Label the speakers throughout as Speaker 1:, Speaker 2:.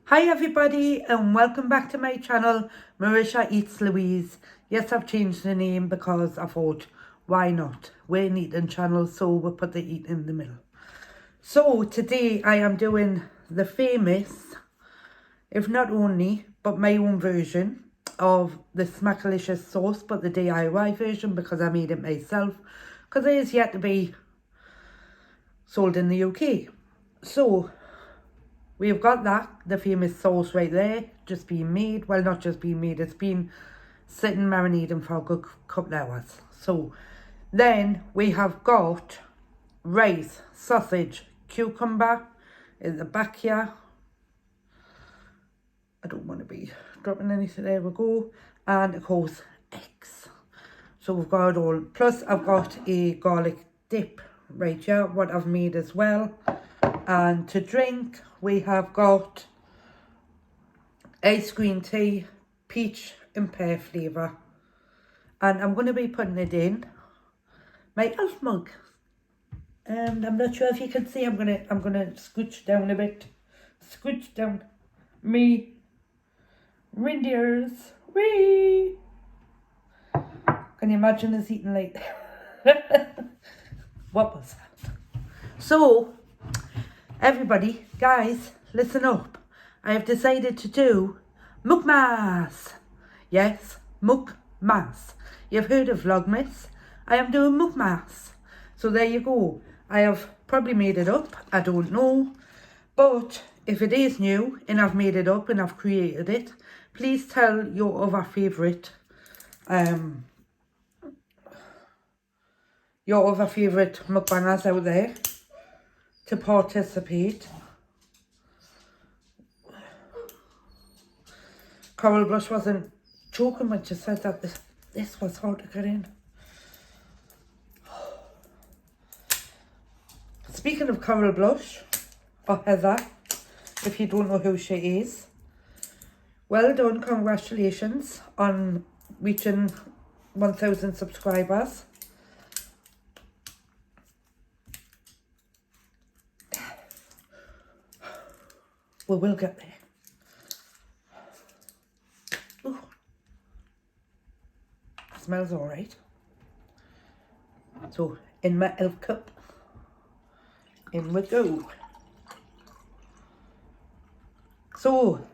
Speaker 1: Hi everybody and welcome back to my channel, Marisha Eats Louise. Yes, I've changed the name because I thought, why not? We're an eating channel, so we'll put the eat in the middle. So today I am doing the famous, if not only, but my own version of the Smackalicious sauce, but the DIY version because I made it myself, because it is yet to be sold in the UK. So we've got that, the famous sauce right there, just being made. Well, not just being made, it's been sitting marinating for a good couple of hours. So then we have got rice, sausage, cucumber in the back here. I don't want to be dropping anything, there we go. And of course, eggs. So we've got it all. Plus I've got a garlic dip right here, what I've made as well. And to drink, we have got ice green tea, peach and pear flavour. And I'm going to be putting it in my elf mug. And I'm not sure if you can see, I'm gonna scooch down a bit. Scooch down me reindeers. Whee! Can you imagine us eating like what was that? So everybody, guys, listen up. I have decided to do MUKMAS. Yes, MUKMAS. You've heard of Vlogmas. I am doing MUKMAS. So there you go. I have probably made it up. I don't know. But if it is new and I've made it up and I've created it, please tell your other favourite mukbangers out there to participate. Coral Blush wasn't joking when she said that this was hard to get in. Speaking of Coral Blush, or Heather, if you don't know who she is, well done, congratulations on reaching 1,000 subscribers. We will get there. Ooh. Smells alright. So, in my elf cup, in we go. So,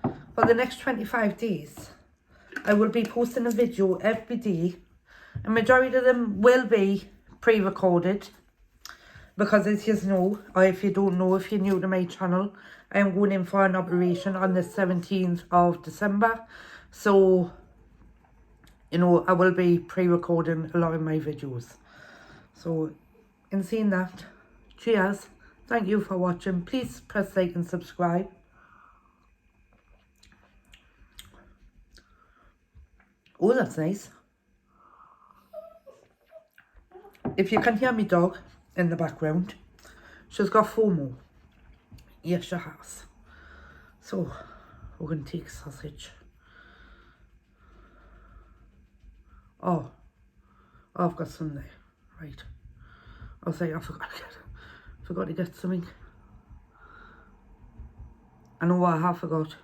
Speaker 1: for the next 25 days, I will be posting a video every day. A majority of them will be pre-recorded. Because as you know, or if you don't know, if you're new to my channel, I am going in for an operation on the 17th of December. So, you know, I will be pre-recording a lot of my videos. So, in saying that, cheers. Thank you for watching. Please press like and subscribe. Oh, that's nice. If you can hear me dog in the background, she's got FOMO. Yes, she has. So, we're going to take sausage. Oh, I've got some there. Right. I was like, I forgot to get something. I know what I have forgot.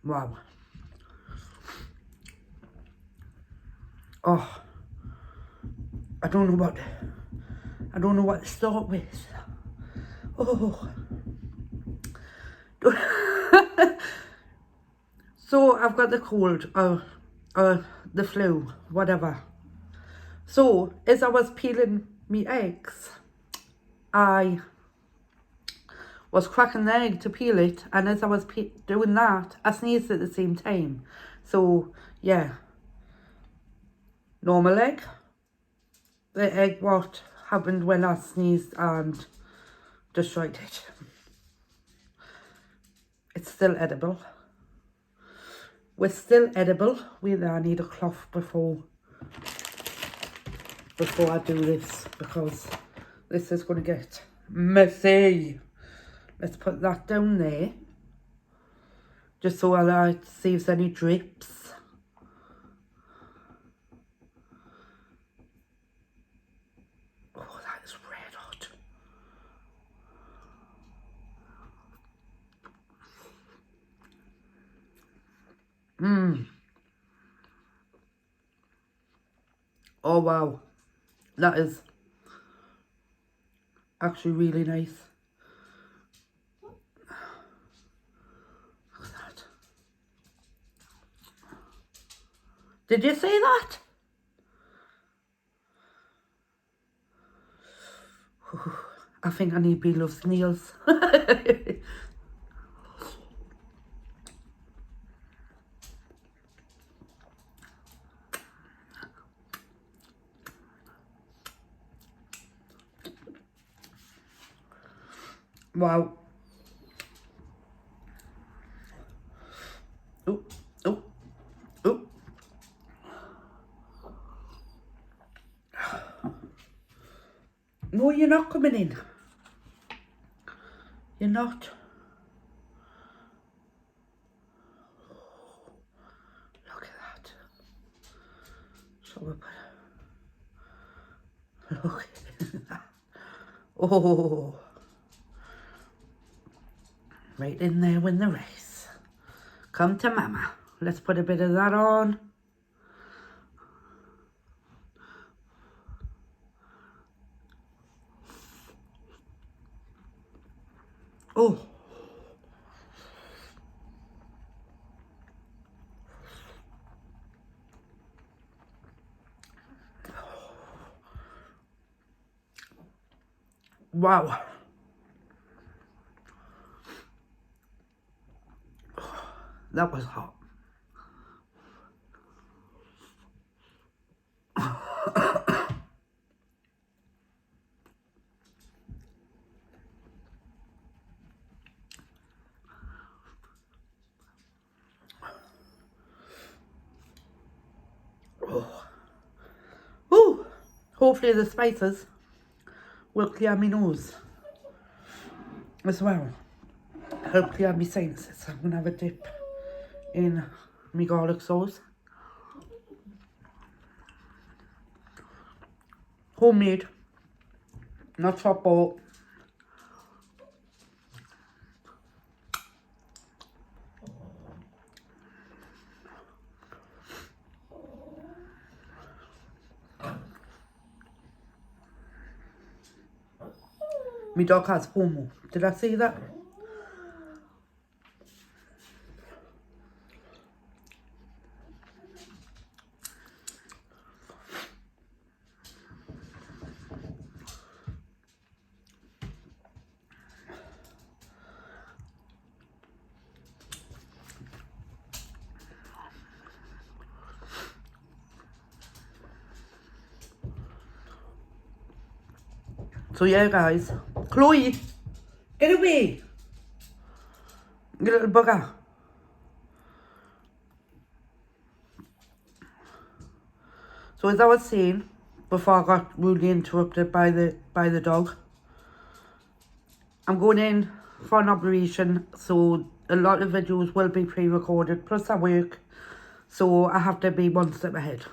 Speaker 1: Wow. Oh, I don't know what to start with. Oh. So I've got the cold or the flu, whatever. So as I was peeling me eggs, I was cracking the egg to peel it, and as I was doing that, I sneezed at the same time. So yeah, normal egg. The egg what happened when I sneezed and destroyed it. It's still edible. We're still edible. I need a cloth before I do this, because this is going to get messy. Let's put that down there. just so it saves any drips. Oh, that is red hot. Oh wow, that is actually really nice. Look at that. Did you see that? I think I need Blove's nails. Wow. Oh, oh, oh. No, you're not coming in. You're not. Look at that. So we put. Look at that. Oh. Right in there with the rice. Come to mama. Let's put a bit of that on. Oh. Wow. That was hot. Oh. Ooh. Hopefully the spices will clear my nose as well. Help clear my sinuses. I'm gonna have a dip in my garlic sauce. Homemade, not shop bought. My dog has FOMO. Did I say that? So yeah guys, Chloe, get away, you little bugger. So as I was saying, before I got rudely interrupted by the dog, I'm going in for an operation, so a lot of videos will be pre-recorded, plus I work, so I have to be one step ahead.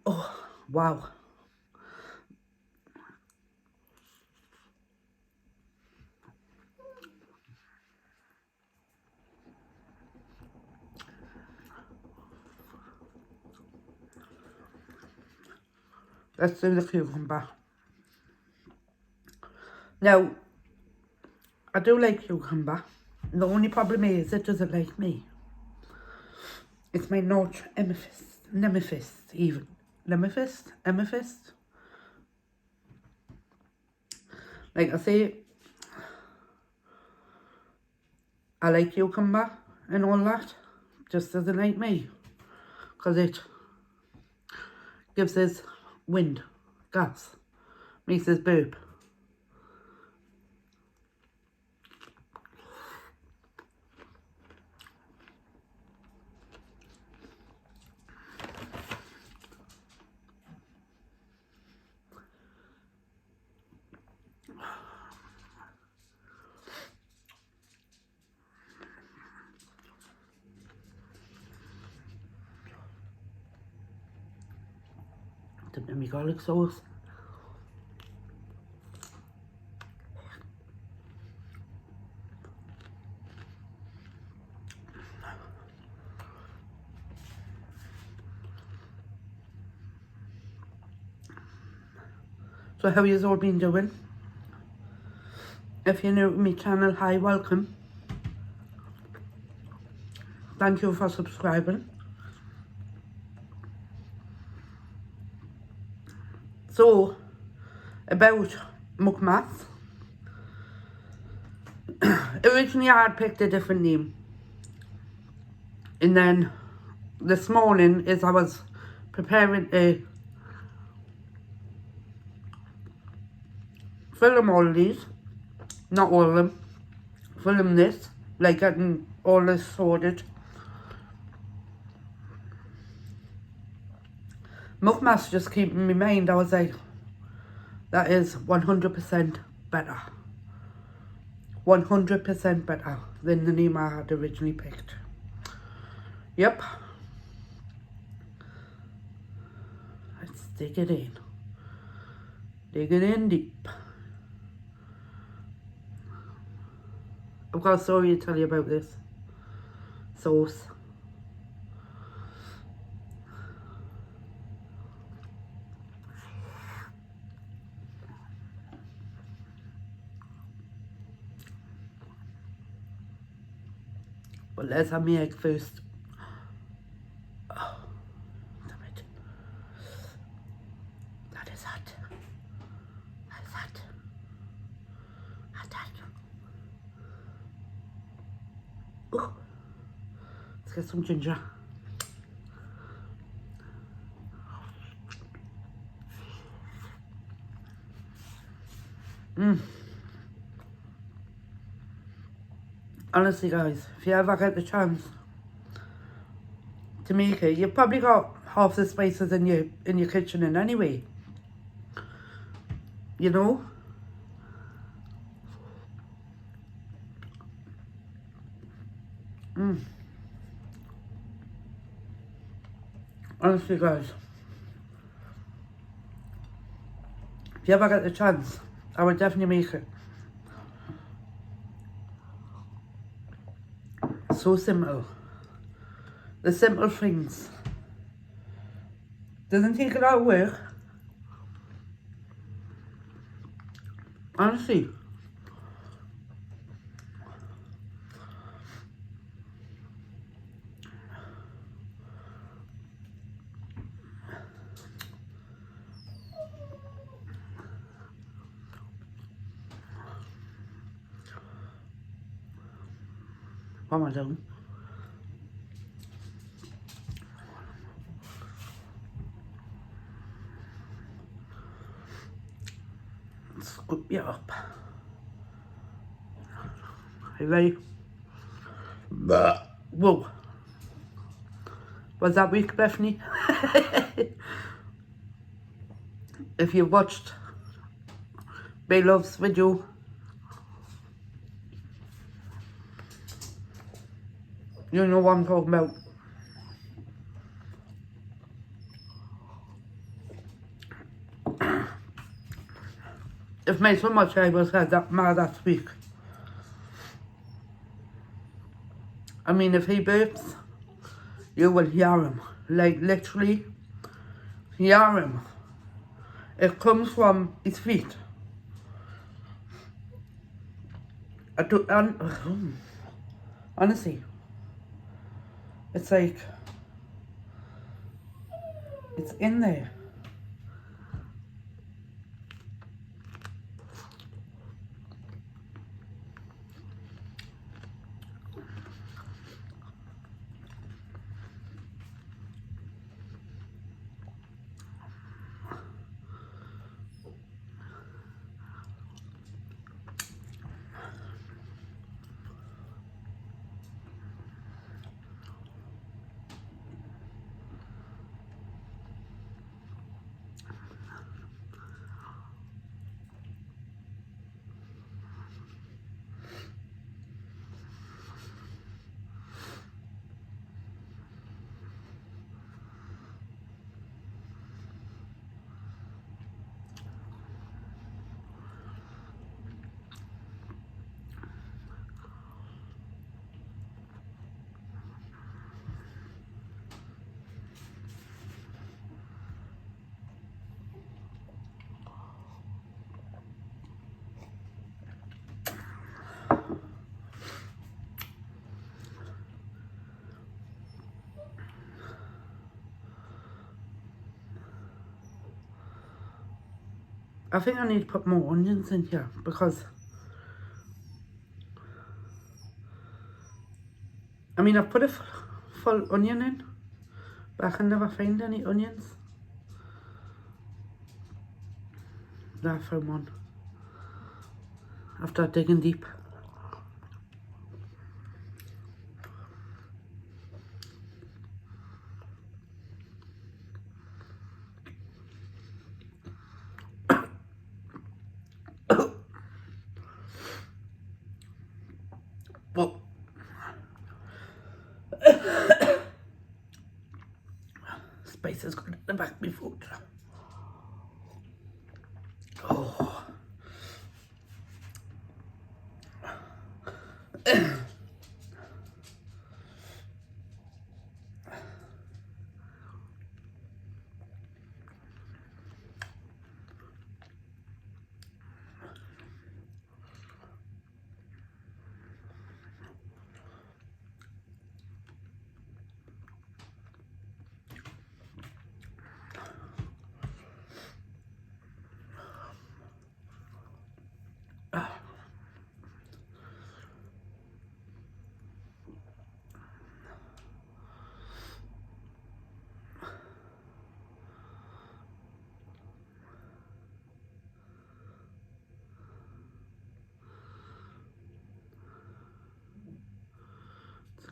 Speaker 1: Oh, wow. Let's do the cucumber. Now, I do like cucumber. The only problem is it doesn't like me. It's my notch nemesis even. Amethyst? Like I say, I like cucumber and all that. Just doesn't like me. Because it gives us wind, gas, makes us burp. Dipped in my garlic sauce. So how you all been doing? If you're new to my channel, hi, welcome. Thank you for subscribing. So, about MUKMAS. Originally I had picked a different name. And then this morning, as I was preparing to film all of these, not all of them, film this, like getting all this sorted. MUKMAS just came in my mind. I was like, that is 100% better. 100% better than the name I had originally picked. Yep. Let's dig it in. Dig it in deep. I've got a story to tell you about this sauce. But let's have my egg first. Oh, damn it. That is hot. That is hot. Hot, hot. Oh. Let's get some ginger. Honestly guys, if you ever get the chance to make it, you've probably got half the spices in your kitchen in anyway. You know? Honestly guys, if you ever get the chance, I would definitely make it. So simple. The simple things. Doesn't take a lot of work. Honestly. What am I doing? Scoop you up. Are you ready? Whoa. Was that weak, Bethany? If you watched Blove's video, you know what I'm talking about. If my son much I was had that mad that week. I mean, if he burps, you will hear him. Like, literally, hear him. It comes from his feet. Honestly, it's like, it's in there. I think I need to put more onions in here because, I mean, I've put a full onion in, but I can never find any onions. There, I found one after digging deep. Well, spice is good at the back of my food. Oh.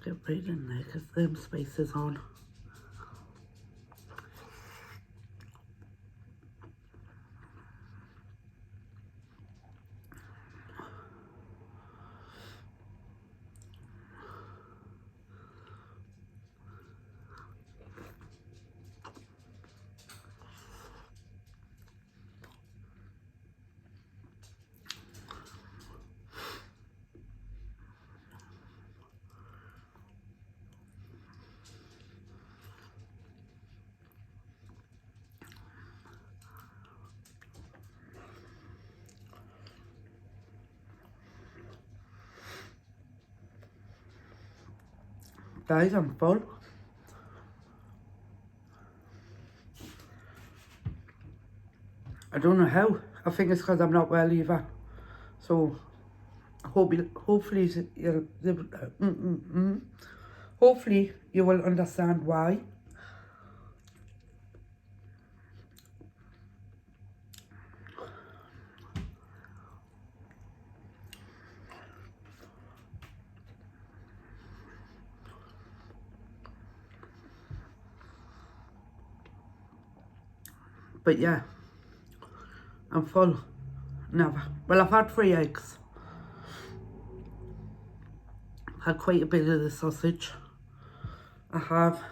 Speaker 1: Get right in there because them spices on. Guys, I'm full. I don't know how. I think it's because I'm not well either. So, hopefully you will understand why. But yeah, I'm full. Never. Well, I've had 3 eggs. Had quite a bit of the sausage. I have.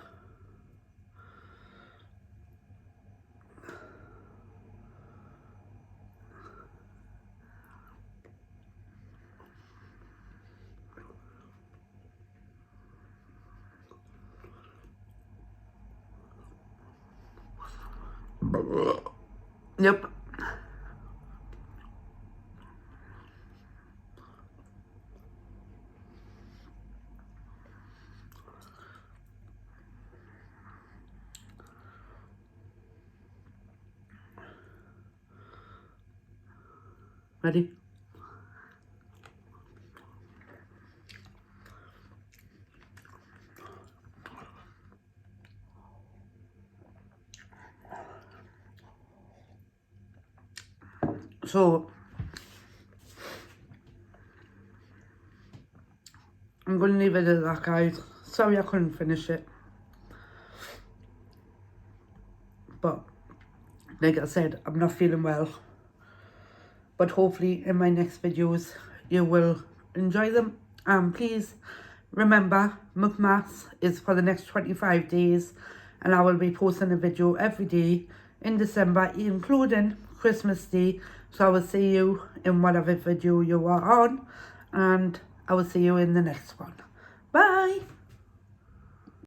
Speaker 1: Yep. Ready? So, I'm going to leave it at that, guys. Sorry I couldn't finish it. But, like I said, I'm not feeling well. But hopefully in my next videos, you will enjoy them. Please remember, MUKMAS is for the next 25 days. And I will be posting a video every day in December, including Christmas Day. So I will see you in whatever video you are on. And I will see you in the next one. Bye!